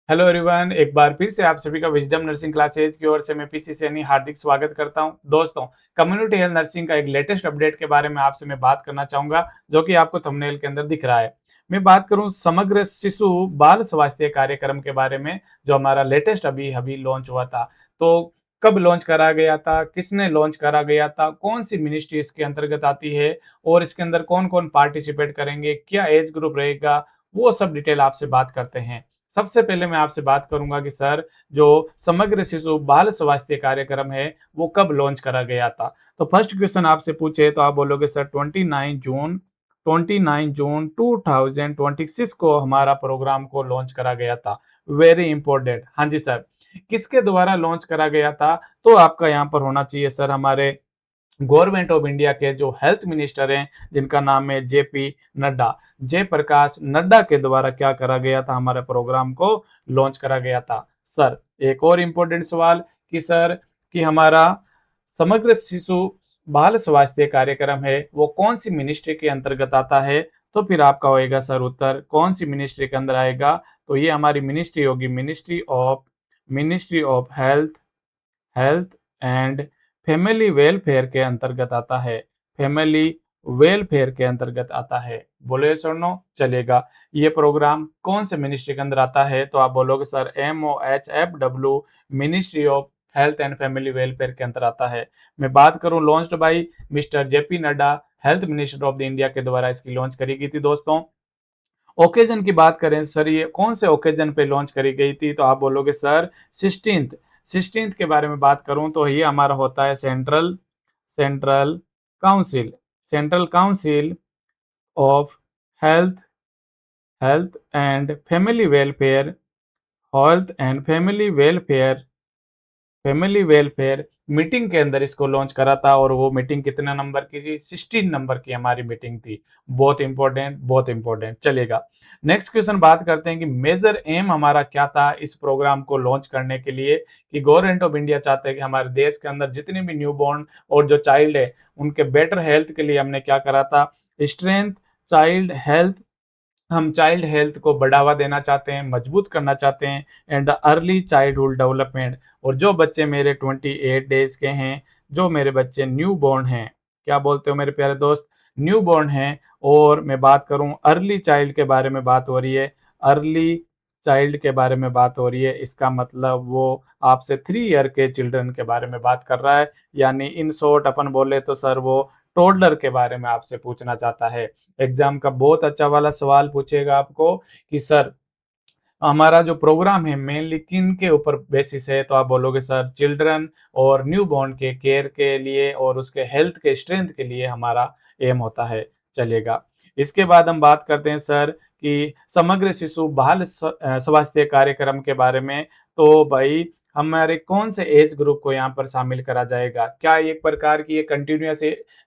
Hello everyone, एक बार फिर से आप सभी का विजडम नर्सिंग क्लासेज की ओर से मैं पीसी सैनी हार्दिक स्वागत करता हूं। दोस्तों, कम्युनिटी हेल्थ नर्सिंग का एक लेटेस्ट अपडेट के बारे में आपसे मैं बात करना चाहूंगा, जो कि आपको थंबनेल के अंदर दिख रहा है। मैं बात करूं समग्र शिशु बाल स्वास्थ्य कार्यक्रम के बारे में, जो हमारा लेटेस्ट अभी अभी लॉन्च हुआ था। तो कब लॉन्च करा गया था, किसने लॉन्च करा गया था, कौन सी मिनिस्ट्री इसके अंतर्गत आती है और इसके अंदर कौन कौन पार्टिसिपेट करेंगे, क्या एज ग्रुप रहेगा, वो सब डिटेल आपसे बात करते हैं। सबसे पहले मैं आपसे बात करूंगा कि सर, जो समग्र शिशु बाल स्वास्थ्य कार्यक्रम है वो कब लॉन्च करा गया था। तो फर्स्ट क्वेश्चन आपसे पूछे तो आप बोलोगे सर 29 जून 2026 को हमारा प्रोग्राम को लॉन्च करा गया था। Very important. हाँ जी सर, किसके द्वारा लॉन्च करा गया था? तो आपका यहाँ पर होना चाहिए सर हमारे गवर्नमेंट ऑफ इंडिया के जो हेल्थ मिनिस्टर हैं, जिनका नाम है जेपी नड्डा, जयप्रकाश नड्डा के द्वारा क्या करा गया था, हमारे प्रोग्राम को लॉन्च करा गया था। सर, एक और इम्पोर्टेंट सवाल कि सर कि हमारा समग्र शिशु बाल स्वास्थ्य कार्यक्रम है वो कौन सी मिनिस्ट्री के अंतर्गत आता है? तो फिर आपका होएगा सर उत्तर कौन सी मिनिस्ट्री के अंदर आएगा? तो ये हमारी मिनिस्ट्री होगी ministry of health health and family welfare के अंतर्गत आता है। फैमिली वेलफेयर के अंतर्गत आता है। बोले सर नो चलेगा। ये प्रोग्राम कौन से मिनिस्ट्री के अंदर आता है? तो आप बोलोगे sir MOHFW, ministry of health and family welfare के अंदर आता है। मैं बात करूं launched by mister JP Nadda, health minister of the India के द्वारा इसकी लॉन्च करी गई थी। दोस्तों, ओकेजन की बात करें सर, ये कौन से ओकेजन पे लॉन्च करी गई थी? तो आप बोलोगे सर 16th के बारे में बात करूं तो ये हमारा होता है central council central council of health health and family welfare health and family welfare meeting के अंदर इसको लॉन्च करा था। और वो मीटिंग कितने नंबर की थी? 16 नंबर की हमारी मीटिंग थी। बहुत इंपॉर्टेंट चलेगा। नेक्स्ट क्वेश्चन बात करते हैं कि मेजर एम हमारा क्या था इस प्रोग्राम को लॉन्च करने के लिए। कि गवर्नमेंट ऑफ इंडिया चाहते हैं कि हमारे देश के अंदर जितने भी न्यू बॉर्न और जो चाइल्ड है उनके बेटर हेल्थ के लिए हमने क्या करा था? Strength child health. हम चाइल्ड हेल्थ को बढ़ावा देना चाहते हैं, मजबूत करना चाहते हैं, एंड अर्ली चाइल्डहुड डेवलपमेंट। और जो बच्चे मेरे 28 डेज के हैं, जो मेरे बच्चे न्यू बॉर्न हैं, क्या बोलते हो मेरे प्यारे दोस्त? न्यू बॉर्न हैं। और मैं बात करूं अर्ली चाइल्ड के बारे में बात हो रही है, अर्ली चाइल्ड के बारे में बात हो रही है, इसका मतलब वो आपसे 3 ईयर के चिल्ड्रन के बारे में बात कर रहा है। यानी इन शॉर्ट अपन बोले तो सर वो टोडलर के बारे में आपसे पूछना चाहता है। एग्जाम का बहुत अच्छा वाला सवाल पूछेगा आपको कि सर हमारा जो प्रोग्राम है मेनली किन के ऊपर बेसिस है? तो आप बोलोगे सर चिल्ड्रन और न्यू बॉर्न के केयर के लिए और उसके हेल्थ के स्ट्रेंथ के लिए हमारा एम होता है। चलेगा। इसके बाद हम बात करते हैं सर कि समग्र शिशु बाल स्वास्थ्य कार्यक्रम के बारे में। तो भाई, हमारे कौन से एज ग्रुप को यहाँ पर शामिल करा जाएगा? क्या एक प्रकार की ये कंटिन्यूस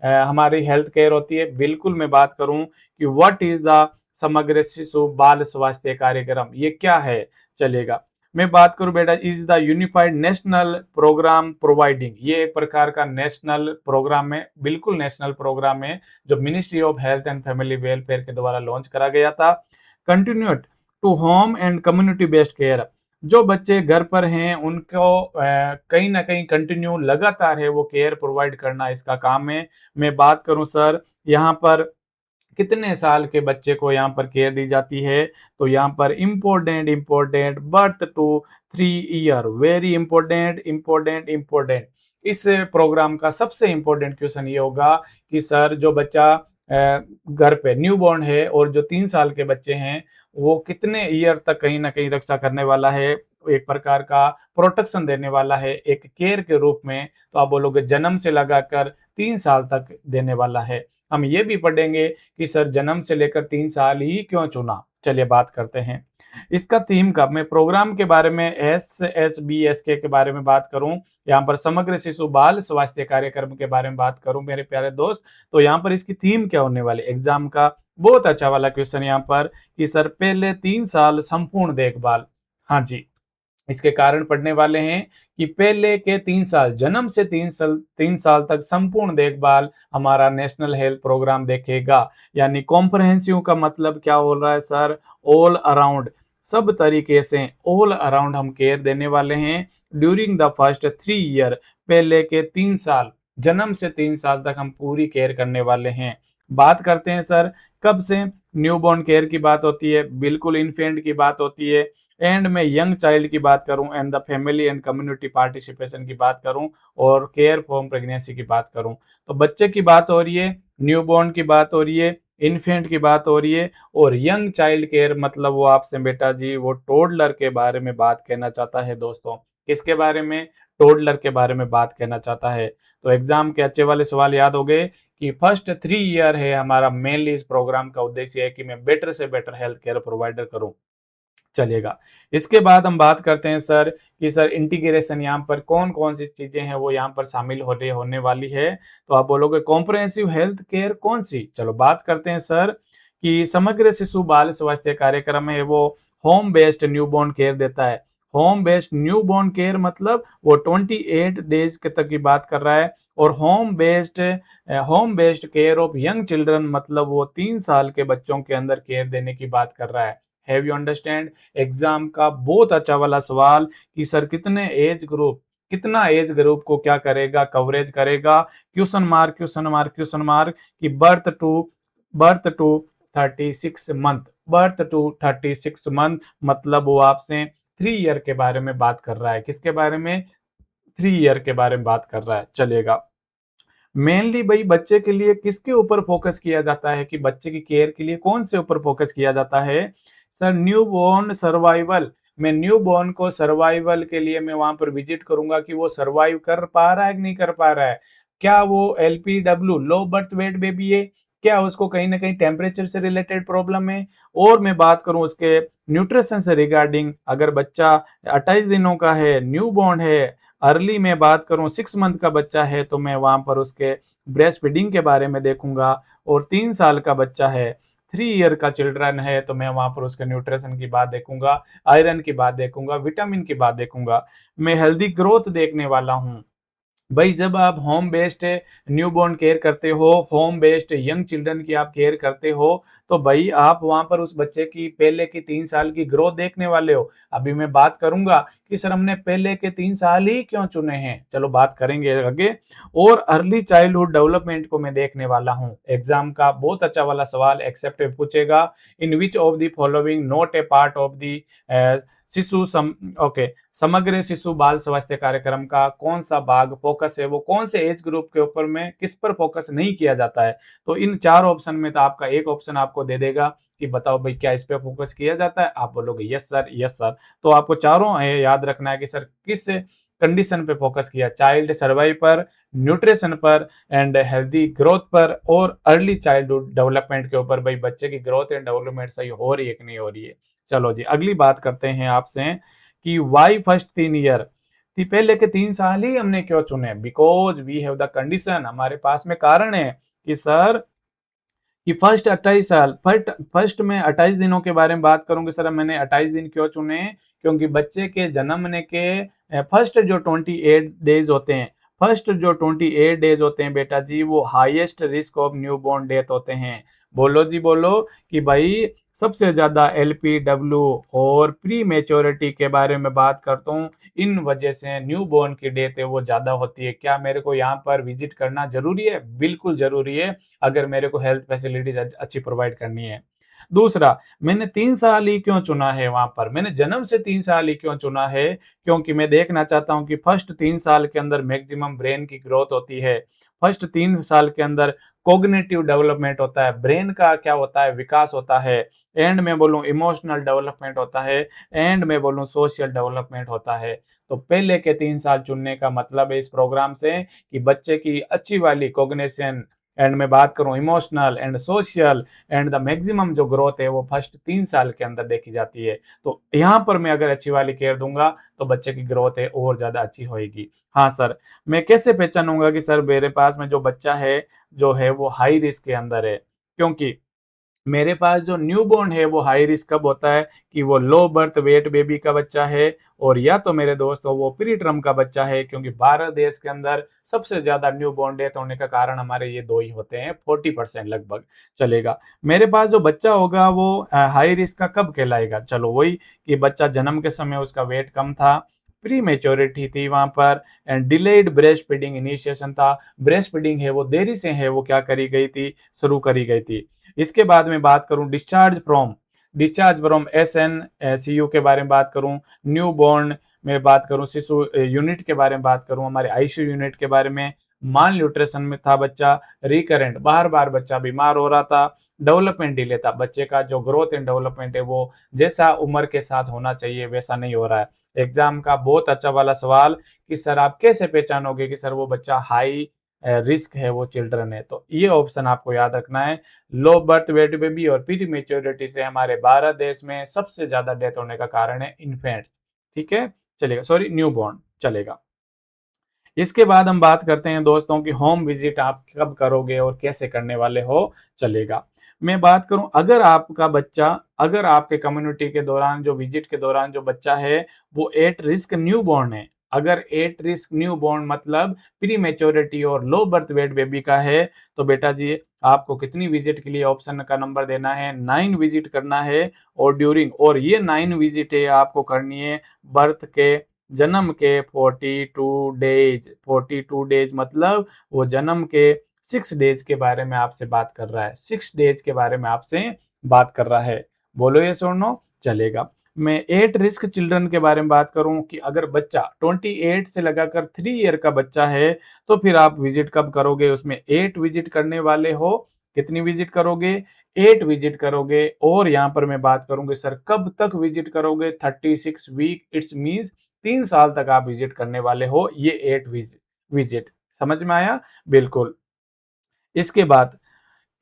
हमारी हेल्थ केयर होती है? बिल्कुल। मैं बात करूं कि व्हाट इज द समग्र शिशु बाल स्वास्थ्य कार्यक्रम, ये क्या है? चलेगा। मैं बात करूं बेटा, is the unified national programme providing. ये एक प्रकार का नेशनल प्रोग्राम है, बिल्कुल नेशनल प्रोग्राम है, जो ministry of health and family welfare के द्वारा लॉन्च करा गया था। Continued to home and community based care. जो बच्चे घर पर हैं उनको कहीं ना कहीं कंटिन्यू लगातार है वो केयर प्रोवाइड करना इसका काम है। मैं बात करूं सर यहाँ पर कितने साल के बच्चे को यहाँ पर केयर दी जाती है? तो यहाँ पर important birth to 3 year. Very important. इस प्रोग्राम का सबसे इंपॉर्टेंट क्वेश्चन ये होगा कि सर जो बच्चा घर पे न्यू बॉर्न है और जो 3 साल के बच्चे हैं वो कितने ईयर तक कहीं ना कहीं रक्षा करने वाला है, एक प्रकार का प्रोटेक्शन देने वाला है एक केयर के रूप में? तो आप बोलोगे जन्म से लगाकर 3 साल तक देने वाला है। हम ये भी पढ़ेंगे कि सर जन्म से लेकर 3 साल ही क्यों चुना। चलिए बात करते हैं इसका थीम का। मैं प्रोग्राम के बारे में SSBSK के बारे में बात करूं, यहाँ पर समग्र शिशु बाल स्वास्थ्य कार्यक्रम के बारे में बात करूं मेरे प्यारे दोस्त, तो यहाँ पर इसकी थीम क्या होने वाली? एग्जाम का बहुत अच्छा वाला क्वेश्चन यहाँ पर कि सर पहले 3 साल संपूर्ण देखभाल। हाँ जी, इसके कारण पढ़ने वाले हैं कि पहले के 3 साल, जन्म से 3 साल तक संपूर्ण देखभाल हमारा नेशनल हेल्थ प्रोग्राम देखेगा। यानी कॉम्प्रहेंसिव का मतलब क्या हो रहा है सर? All around. सब तरीके से ऑल अराउंड हम केयर देने वाले हैं ड्यूरिंग द फर्स्ट 3 ईयर। पहले के 3 साल, जन्म से 3 साल तक हम पूरी केयर करने वाले हैं। बात करते हैं सर कब से न्यूबॉर्न केयर की बात होती है, बिल्कुल इन्फेंट की बात होती है। एंड मैं यंग चाइल्ड की बात करूं and the family and community participation की बात करूं और केयर फॉर प्रेगनेंसी की बात करूं, तो बच्चे की बात हो रही है, न्यूबॉर्न की बात हो रही है, इन्फेंट की बात हो रही है, और यंग चाइल्ड केयर मतलब वो आपसे बेटा जी वो टोडलर के बारे में बात कहना चाहता है दोस्तों। किसके बारे में? टोडलर के बारे में बात कहना चाहता है। तो एग्जाम के अच्छे वाले सवाल याद हो गए कि फर्स्ट 3 ईयर है हमारा, मेनली इस प्रोग्राम का उद्देश्य है कि मैं बेटर से बेटर हेल्थ केयर प्रोवाइडर करूं। चलेगा। इसके बाद हम बात करते हैं सर कि सर इंटीग्रेशन यहाँ पर कौन कौन सी चीजें हैं वो यहाँ पर शामिल होने वाली है। तो आप बोलोगे कॉम्प्रहेंसिव हेल्थ केयर कौन सी? चलो बात करते हैं सर कि समग्र शिशु बाल स्वास्थ्य कार्यक्रम है वो होम बेस्ड न्यूबॉर्न केयर देता है। होम बेस्ड न्यूबॉर्न केयर मतलब वो 28 डेज के तक की बात कर रहा है, और home based care of young children मतलब वो 3 साल के बच्चों के अंदर केयर देने की बात कर रहा है। Have you understand? एग्जाम का बहुत अच्छा वाला सवाल कि सर कितना एज ग्रुप को क्या करेगा, कवरेज करेगा। क्वेश्चन मार्क कि birth to 36 month, birth to 36 month मतलब वो आपसे 3 ईयर के बारे में बात कर रहा है। किसके बारे में? 3 ईयर के बारे में बात कर रहा है। चलेगा। मेनली भाई बच्चे के लिए किसके ऊपर फोकस किया जाता है कि बच्चे की केयर के लिए कौन से ऊपर फोकस किया जाता है? Sir newborn survival. मैं न्यूबॉर्न को सर्वाइवल के लिए मैं वहां पर विजिट करूंगा कि वो सर्वाइव कर पा रहा है कि नहीं कर पा रहा है। क्या वो LPW low birth weight baby है? क्या उसको कहीं ना कहीं टेम्परेचर से रिलेटेड प्रॉब्लम है? और मैं बात करूं उसके न्यूट्रिशन से रिगार्डिंग, अगर बच्चा 28 दिनों का है, न्यूबॉर्न है, अर्ली में बात करूं 6 मंथ का बच्चा है तो मैं वहां पर उसके ब्रेस्ट फीडिंग के बारे में देखूंगा, और 3 साल का बच्चा है, 3 ईयर का चिल्ड्रन है तो मैं वहां पर उसके न्यूट्रिशन की बात देखूंगा, आयरन की बात देखूंगा, विटामिन की बात देखूंगा। मैं हेल्दी ग्रोथ देखने वाला हूँ। भाई जब आप होम बेस्ड न्यूबॉर्न केयर करते हो, होम बेस्ड यंग चिल्ड्रन की आप केयर करते हो, तो भाई आप वहां पर उस बच्चे की पहले की 3 साल की ग्रोथ देखने वाले हो। अभी मैं बात करूंगा कि सर हमने पहले के 3 साल ही क्यों चुने हैं, चलो बात करेंगे आगे। और अर्ली चाइल्डहुड डेवलपमेंट को मैं देखने वाला हूँ। एग्जाम का बहुत अच्छा वाला सवाल एक्सेप्ट पूछेगा, in which of the following not a part of the शिशु सम ओके समग्र शिशु बाल स्वास्थ्य कार्यक्रम का कौन सा भाग फोकस है, वो कौन से एज ग्रुप के ऊपर में किस पर फोकस नहीं किया जाता है। तो इन 4 ऑप्शन में तो आपका एक ऑप्शन आपको दे देगा कि बताओ भाई क्या इस पे फोकस किया जाता है, आप बोलोगे यस सर यस सर। तो आपको चारों याद रखना है कि सर किस कंडीशन पे फोकस किया, चाइल्ड सर्वाइव पर, न्यूट्रिशन पर एंड हेल्दी ग्रोथ पर, और अर्ली चाइल्डहुड डेवलपमेंट के ऊपर, भाई बच्चे की ग्रोथ एंड डेवलपमेंट सही हो रही है कि नहीं हो रही है। चलो जी अगली बात करते हैं आपसे कि वाई फर्स्ट 3 ईयर, पहले के 3 साल ही हमने क्यों चुने? Because we have the condition, हमारे पास में कारण है कि सर कि फर्स्ट में 28 दिनों के बारे में बात करूंगी सर, मैंने 28 दिन क्यों चुने? क्योंकि बच्चे के जन्मने के फर्स्ट जो 28 डेज होते हैं बेटा जी वो highest risk of newborn death होते हैं। बोलो जी बोलो कि भाई सबसे ज्यादा LPW और प्री मेच्योरिटी के बारे में बात करता हूँ, इन वजह से न्यूबॉर्न की डेथ है वो ज्यादा होती है। क्या मेरे को यहाँ पर विजिट करना जरूरी है? बिल्कुल जरूरी है, अगर मेरे को हेल्थ फैसिलिटीज अच्छी प्रोवाइड करनी है। दूसरा, मैंने 3 साल ही क्यों चुना है वहां पर, मैंने जन्म से 3 साल ही क्यों चुना है? क्योंकि मैं देखना चाहता हूं कि फर्स्ट 3 साल के अंदर मैक्सिमम ब्रेन की ग्रोथ होती है। फर्स्ट 3 साल के अंदर कोग्निटिव डेवलपमेंट होता है, ब्रेन का क्या होता है, विकास होता है। एंड में बोलूं इमोशनल डेवलपमेंट होता है, एंड में बोलूं सोशल डेवलपमेंट होता है। तो पहले के 3 साल चुनने का मतलब है इस प्रोग्राम से कि बच्चे की अच्छी वाली कोग्निशन, एंड में बात करूं emotional and social and the maximum जो ग्रोथ है वो फर्स्ट 3 साल के अंदर देखी जाती है। तो यहाँ पर मैं अगर अच्छी वाली केयर दूंगा तो बच्चे की ग्रोथ है और ज्यादा अच्छी होगी। हाँ सर, मैं कैसे पहचानूंगा कि सर मेरे पास में जो बच्चा है जो है वो हाई रिस्क के अंदर है? क्योंकि मेरे पास जो न्यूबॉर्न है वो हाई रिस्क कब होता है कि वो लो बर्थ वेट बेबी का बच्चा है, और या तो मेरे दोस्तों वो प्री टर्म का बच्चा है, क्योंकि भारत देश के अंदर सबसे ज्यादा न्यूबॉर्न डेथ होने का कारण हमारे ये दो ही होते हैं, 40% लगभग चलेगा। मेरे पास जो बच्चा होगा वो हाई रिस्क का कब कहलाएगा, चलो वही कि बच्चा जन्म के समय उसका वेट कम था, प्री मेच्योरिटी थी वहां पर, and delayed breast feeding initiation था, ब्रेस्ट फीडिंग है वो देरी से है वो क्या करी गई थी, शुरू करी गई थी। इसके बाद में बात करूं डिस्चार्ज फ्रॉम एसएन सीयू के बारे में बात करूं, न्यू बॉर्न में बात करूं, शिशु यूनिट के बारे में बात करूं, हमारे आईसीयू यूनिट के बारे में, माल न्यूट्रिशन में था बच्चा, रिकरेंट बार बार बच्चा बीमार हो रहा था, डेवलपमेंट डिले था, बच्चे का जो ग्रोथ एंड डेवलपमेंट है वो जैसा उम्र के साथ होना चाहिए वैसा नहीं हो रहा है। एग्जाम का बहुत अच्छा वाला सवाल कि सर आप कैसे पहचानोगे कि सर वो बच्चा हाई रिस्क है, वो चिल्ड्रन है, तो ये ऑप्शन आपको याद रखना है। लो बर्थ वेट बेबी और प्री मेच्योरिटी से हमारे भारत देश में सबसे ज्यादा डेथ होने का कारण है इन्फेंट्स। ठीक है, चलेगा, सॉरी न्यूबॉर्न चलेगा। इसके बाद हम बात करते हैं दोस्तों कि होम विजिट आप कब करोगे और कैसे करने वाले हो, चलेगा। मैं बात करूं, अगर आपके कम्युनिटी के दौरान जो विजिट के दौरान जो बच्चा है वो एट रिस्क न्यू बॉर्न है, अगर एट रिस्क न्यू बॉर्न मतलब प्री मेच्योरिटी और लो बर्थ वेट बेबी का है, तो बेटा जी आपको कितनी विजिट के लिए ऑप्शन का नंबर देना है, 9 विजिट करना है। और ड्यूरिंग, और ये 9 विजिट है आपको करनी है बर्थ के, जन्म के 42 डेज मतलब वो जन्म के 6 डेज के बारे में आपसे बात कर रहा है, 6 डेज के बारे में आपसे बात कर रहा है। बोलो ये सुनो, चलेगा। मैं एट रिस्क चिल्ड्रन के बारे में बात करूं कि अगर बच्चा 28 से लगाकर 3 ईयर का बच्चा है, तो फिर आप विजिट कब करोगे, उसमें 8 विजिट करने वाले हो। कितनी विजिट करोगे, 8 विजिट करोगे। और यहाँ पर मैं बात करूंगी सर कब तक विजिट करोगे, 36 वीक, इट्स मीन्स 3 साल तक आप विजिट करने वाले हो ये 8 विजिट। समझ में आया, बिल्कुल। इसके बाद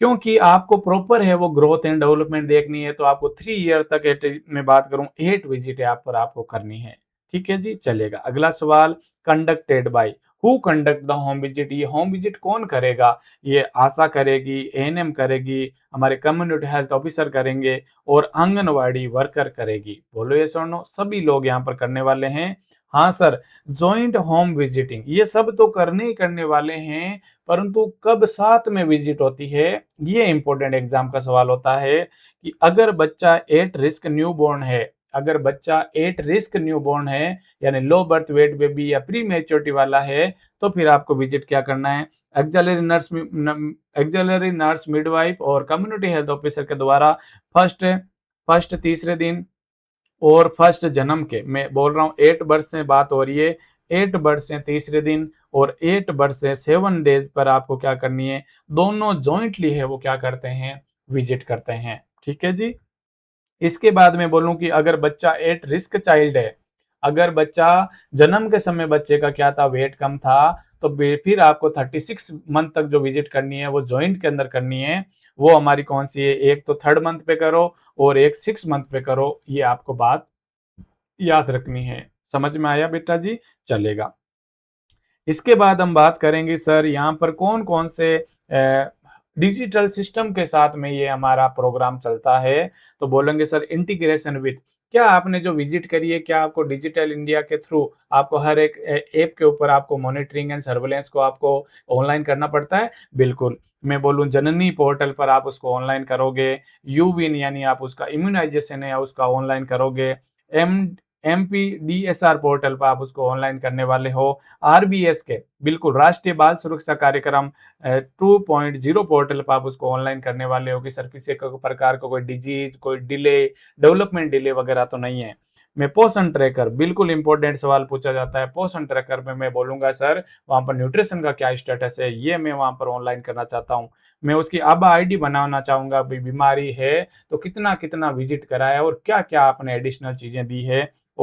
क्योंकि आपको प्रॉपर है वो ग्रोथ एंड डेवलपमेंट देखनी है, तो आपको 3 ईयर तक में बात करूं 8 विजिट आप पर आपको करनी है। ठीक है जी, चलेगा। अगला सवाल, conducted by who conduct the home visit, ये होम विजिट कौन करेगा, ये आशा करेगी, एएनएम करेगी, हमारे कम्युनिटी हेल्थ ऑफिसर करेंगे, और आंगनवाड़ी वर्कर करेगी। बोलो ये सुनो, सभी लोग यहाँ पर करने वाले हैं। हाँ सर, जॉइंट होम विजिटिंग ये सब तो करने ही करने वाले हैं, परंतु कब साथ में विजिट होती है, ये इंपॉर्टेंट एग्जाम का सवाल होता है कि अगर बच्चा एट रिस्क न्यूबॉर्न है, अगर बच्चा एट रिस्क न्यूबॉर्न है यानी लो बर्थ वेट बेबी या प्री मेच्योरिटी वाला है, तो फिर आपको विजिट क्या करना है, एक्जलरी नर्स मिडवाइफ और कम्युनिटी हेल्थ ऑफिसर के द्वारा फर्स्ट फर्स्ट तीसरे दिन और फर्स्ट जन्म के, मैं बोल रहा हूँ 8 वर्ष से बात हो रही है, 8 वर्ष से तीसरे दिन और 8 वर्ष से 7 डेज पर आपको क्या करनी है, दोनों जॉइंटली है वो क्या करते हैं, विजिट करते हैं। ठीक है जी। इसके बाद में बोलूं कि अगर बच्चा एट रिस्क चाइल्ड है, अगर बच्चा जन्म के समय बच्चे का क्या था, वेट कम था, तो फिर आपको 36 मंथ तक जो विजिट करनी है वो जॉइंट के अंदर करनी है। वो हमारी कौन सी है, एक तो 3rd मंथ पे करो और एक 6 मंथ पे करो, ये आपको बात याद रखनी है। समझ में आया बेटा जी, चलेगा। इसके बाद हम बात करेंगे सर यहाँ पर कौन कौन से डिजिटल सिस्टम के साथ में ये हमारा प्रोग्राम चलता है, तो बोलेंगे सर इंटीग्रेशन विथ, क्या आपने जो विजिट करी है क्या आपको डिजिटल इंडिया के थ्रू आपको हर एक ऐप के ऊपर आपको मॉनिटरिंग एंड सर्वेलेंस को आपको ऑनलाइन करना पड़ता है, बिल्कुल। मैं बोलूं जननी पोर्टल पर आप उसको ऑनलाइन करोगे, यूविन यानी आप उसका इम्यूनाइजेशन है उसका ऑनलाइन करोगे, एम MPDSR पोर्टल पर आप उसको ऑनलाइन करने वाले हो, RBS के बिल्कुल राष्ट्रीय बाल सुरक्षा कार्यक्रम 2.0 पोर्टल पर आप उसको ऑनलाइन करने वाले हो कि सर किसी प्रकार का कोई डिजीज, कोई डिले, डेवलपमेंट डिले वगैरह तो नहीं है। मैं पोषण ट्रैकर, बिल्कुल इंपॉर्टेंट सवाल पूछा जाता है, पोषण ट्रैकर में मैं बोलूंगा सर वहां पर न्यूट्रिशन का क्या स्टेटस है, ये मैं वहां पर ऑनलाइन करना चाहता हूँ। मैं उसकी आबा आईडी बनाना चाहूंगा, बीमारी है तो कितना कितना विजिट कराया और क्या क्या आपने एडिशनल चीजें दी है,